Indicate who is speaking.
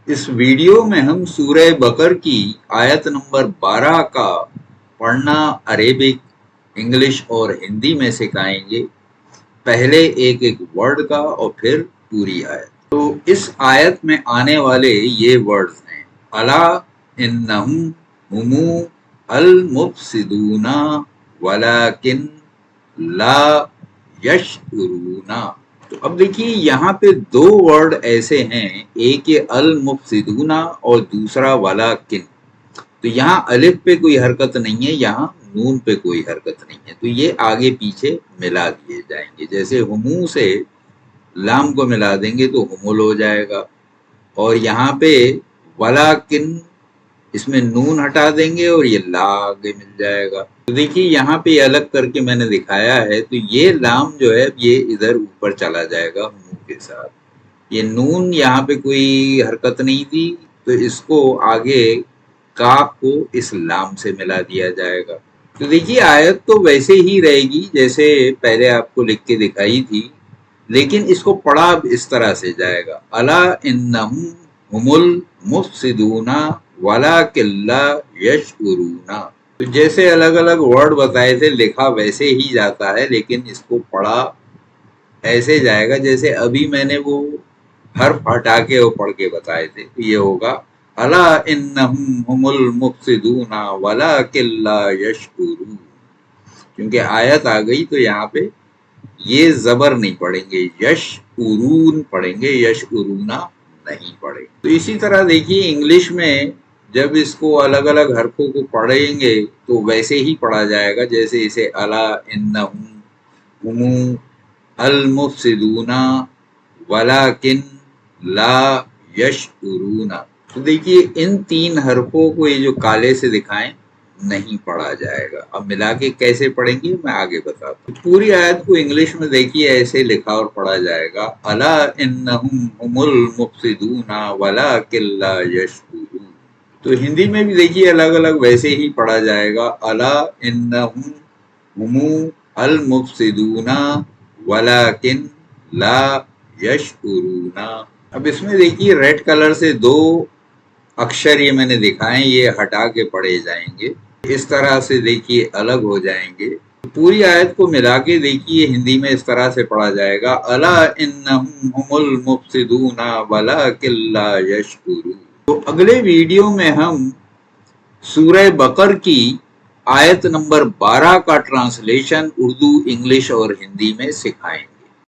Speaker 1: इस वीडियो में हम सूरह बकर की आयत नंबर 12 का पढ़ना अरेबिक, इंग्लिश और हिंदी में सिखाएंगे। पहले एक एक वर्ड का और फिर पूरी आयत। तो इस आयत में आने वाले ये वर्ड्स हैं: अला इन्नहुम हुमु अल मुफसिदूना वलाकिन ला यशउरूना। तो अब देखिए यहाँ पे दो वर्ड ऐसे हैं, एक ये अल मुफसिदूना और दूसरा वलाकिन। तो यहाँ अलिफ पे कोई हरकत नहीं है, यहाँ नून पे कोई हरकत नहीं है, तो ये आगे पीछे मिला दिए जाएंगे। जैसे हुमू से लाम को मिला देंगे तो हुमुल हो जाएगा, और यहाँ पे वलाकिन इसमें नून हटा देंगे और ये ला आगे मिल जाएगा। तो देखिए यहाँ पे अलग करके मैंने दिखाया है, तो ये लाम जो है ये इधर ऊपर चला जाएगा हुमू के साथ। ये नून यहाँ पे कोई हरकत नहीं थी, तो इसको आगे काफ को इस लाम से मिला दिया जाएगा। तो देखिए आयत तो वैसे ही रहेगी जैसे पहले आपको लिख के दिखाई थी, लेकिन इसको पढ़ा इस तरह से जाएगा: अला इन्नहुम हुमुल मुफसिदूना वलाकिल्ला यशउरूना। तो जैसे अलग अलग वर्ड बताए थे लिखा वैसे ही जाता है, लेकिन इसको पढ़ा ऐसे जाएगा जैसे अभी मैंने वो हर्फ हटा के वो पढ़ के बताए थे। तो ये होगा अला इन्नहुम हुमुल मुफसिदूना वलाकिल्ला यशउरून। क्योंकि आयत आ गई तो यहाँ पे ये जबर नहीं पढ़ेंगे, यश उरून पढ़ेंगे, यश उरूना नहीं पढ़ेंगे। तो इसी तरह देखिए इंग्लिश में जब इसको अलग अलग हरफों को पढ़ेंगे तो वैसे ही पढ़ा जाएगा, जैसे इसे अला इन्नहुम हुमु अल मुफसिदूना वलाकिन ला यशउरूना। तो देखिए इन तीन हरफों को ये जो काले से दिखाएं नहीं पढ़ा जाएगा। अब मिला के कैसे पढ़ेंगे मैं आगे बताता हूँ। पूरी आयत को इंग्लिश में देखिए ऐसे लिखा और पढ़ा जाएगा: अला इन्नहुम हुमुल मुफसिदूना वलाकिन ला यशउरून। तो हिंदी में भी देखिए अलग अलग वैसे ही पढ़ा जाएगा: अला इन्नहुम हुमु अल मुफसिदूना वलाकिन ला यशउरूना। अब इसमें देखिए रेड कलर से दो अक्षर ये मैंने दिखाए, ये हटा के पढ़े जाएंगे। इस तरह से देखिए अलग हो जाएंगे। पूरी आयत को मिला के देखिए हिंदी में इस तरह से पढ़ा जाएगा: अला इन्नहुम हुमुल मुफसिदूना वलाकिन ला यशउरून। तो अगले वीडियो में हम सूरह बकर की आयत नंबर 12 का ट्रांसलेशन उर्दू, इंग्लिश और हिंदी में सिखाएंगे।